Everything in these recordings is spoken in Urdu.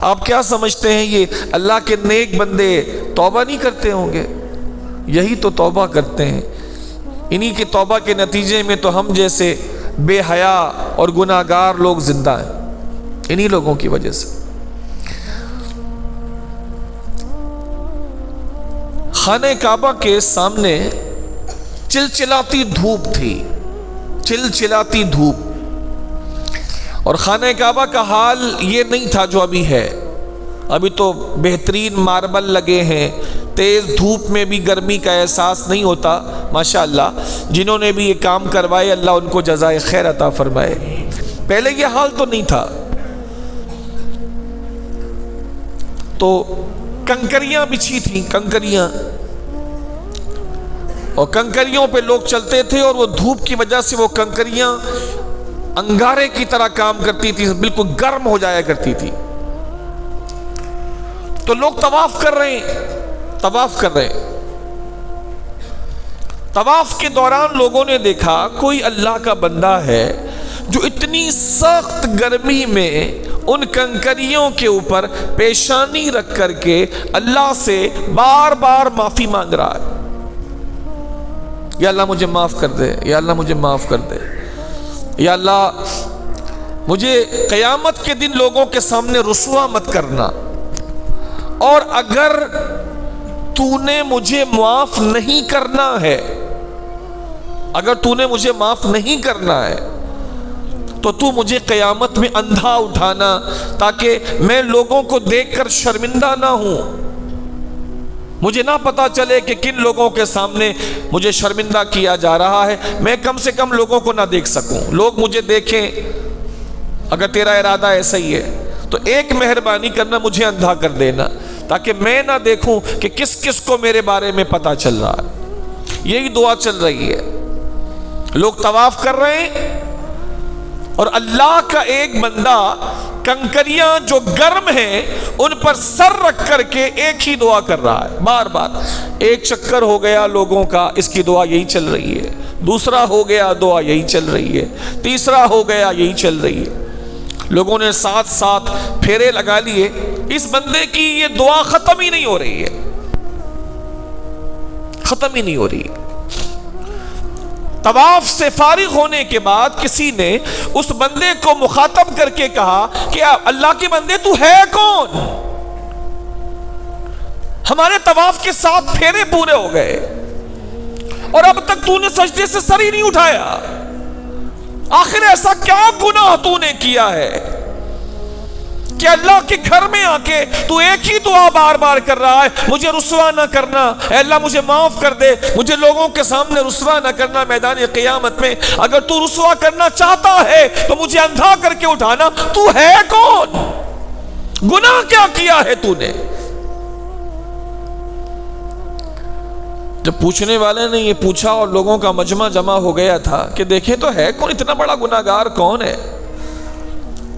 آپ کیا سمجھتے ہیں یہ اللہ کے نیک بندے توبہ نہیں کرتے ہوں گے؟ یہی تو توبہ کرتے ہیں۔ انہی کی توبہ کے نتیجے میں تو ہم جیسے بے حیا اور گناہگار لوگ زندہ ہیں، انہی لوگوں کی وجہ سے۔ خانہ کعبہ کے سامنے چلچلاتی دھوپ تھی، چلچلاتی دھوپ، اور خانہ کعبہ کا حال یہ نہیں تھا جو ابھی ہے۔ ابھی تو بہترین ماربل لگے ہیں، تیز دھوپ میں بھی گرمی کا احساس نہیں ہوتا۔ ماشاءاللہ جنہوں نے بھی یہ کام کروائے اللہ ان کو جزائے خیر عطا فرمائے۔ پہلے یہ حال تو نہیں تھا، تو کنکریاں بچھی تھیں، کنکریاں، اور کنکریوں پہ لوگ چلتے تھے، اور وہ دھوپ کی وجہ سے وہ کنکریاں انگارے کی طرح کام کرتی تھی، بالکل گرم ہو جایا کرتی تھی۔ تو لوگ طواف کر رہے ہیں، طواف کر رہے ہیں۔ طواف کے دوران لوگوں نے دیکھا کوئی اللہ کا بندہ ہے جو اتنی سخت گرمی میں ان کنکریوں کے اوپر پیشانی رکھ کر کے اللہ سے بار بار معافی مانگ رہا ہے، یا اللہ مجھے معاف کر دے، یا اللہ مجھے معاف کر دے، یا اللہ مجھے قیامت کے دن لوگوں کے سامنے رسوا مت کرنا، اور اگر تو نے مجھے معاف نہیں کرنا ہے، اگر تو نے مجھے معاف نہیں کرنا ہے تو تو مجھے قیامت میں اندھا اٹھانا، تاکہ میں لوگوں کو دیکھ کر شرمندہ نہ ہوں، مجھے نہ پتا چلے کہ کن لوگوں کے سامنے مجھے شرمندہ کیا جا رہا ہے، میں کم سے کم لوگوں کو نہ دیکھ سکوں، لوگ مجھے دیکھیں۔ اگر تیرا ارادہ ایسا ہی ہے تو ایک مہربانی کرنا، مجھے اندھا کر دینا، تاکہ میں نہ دیکھوں کہ کس کس کو میرے بارے میں پتا چل رہا ہے۔ یہی دعا چل رہی ہے، لوگ طواف کر رہے ہیں، اور اللہ کا ایک بندہ کنکریاں جو گرم ہیں ان پر سر رکھ کر کے ایک ہی دعا کر رہا ہے، بار بار۔ ایک چکر ہو گیا لوگوں کا، اس کی دعا یہی چل رہی ہے، دوسرا ہو گیا دعا یہی چل رہی ہے، تیسرا ہو گیا یہی چل رہی ہے۔ لوگوں نے ساتھ ساتھ پھیرے لگا لیے، اس بندے کی یہ دعا ختم ہی نہیں ہو رہی ہے، ختم ہی نہیں ہو رہی ہے۔ طواف سے فارغ ہونے کے بعد کسی نے اس بندے کو مخاطب کر کے کہا کہ اللہ کے بندے تو ہے کون؟ ہمارے طواف کے 7 پھیرے پورے ہو گئے اور اب تک تو نے سجدے سے سر ہی نہیں اٹھایا، آخر ایسا کیا گناہ تو نے کیا ہے کہ اللہ کے گھر میں آ کے تو ایک ہی دعا بار بار کر رہا ہے، مجھے رسوا نہ کرنا، اے اللہ مجھے معاف کر دے، مجھے لوگوں کے سامنے رسوا نہ کرنا میدان قیامت میں، اگر تو رسوا کرنا چاہتا ہے تو مجھے اندھا کر کے اٹھانا، تو ہے کون؟ گناہ کیا کیا ہے تو نے؟ جب پوچھنے والے نے یہ پوچھا اور لوگوں کا مجمع جمع ہو گیا تھا کہ دیکھیں تو ہے کون، اتنا بڑا گناہگار کون ہے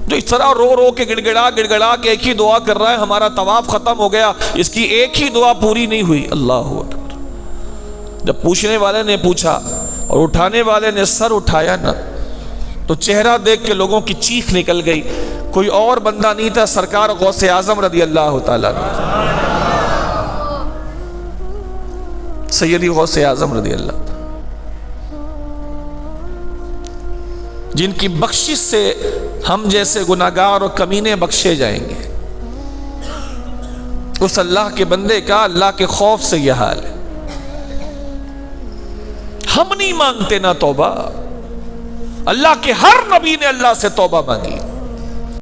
جو اس طرح رو رو کے گڑگڑا گڑگڑا کے ایک ہی دعا کر رہا ہے، ہمارا طواف ختم ہو گیا، اس کی ایک ہی دعا پوری نہیں ہوئی۔ اللہ اکبر۔ جب پوچھنے والے نے پوچھا اور اٹھانے والے نے سر اٹھایا نا، تو چہرہ دیکھ کے لوگوں کی چیخ نکل گئی، کوئی اور بندہ نہیں تھا، سرکار غوث اعظم رضی اللہ تعالیٰ عنہ، سیدی غوث اعظم رضی اللہ تعالیٰ، جن کی بخشش سے ہم جیسے گناہگار اور کمینے بخشے جائیں گے۔ اس اللہ کے بندے کا اللہ کے خوف سے یہ حال ہے۔ ہم نہیں مانگتے نا توبہ، اللہ کے ہر نبی نے اللہ سے توبہ مانگی۔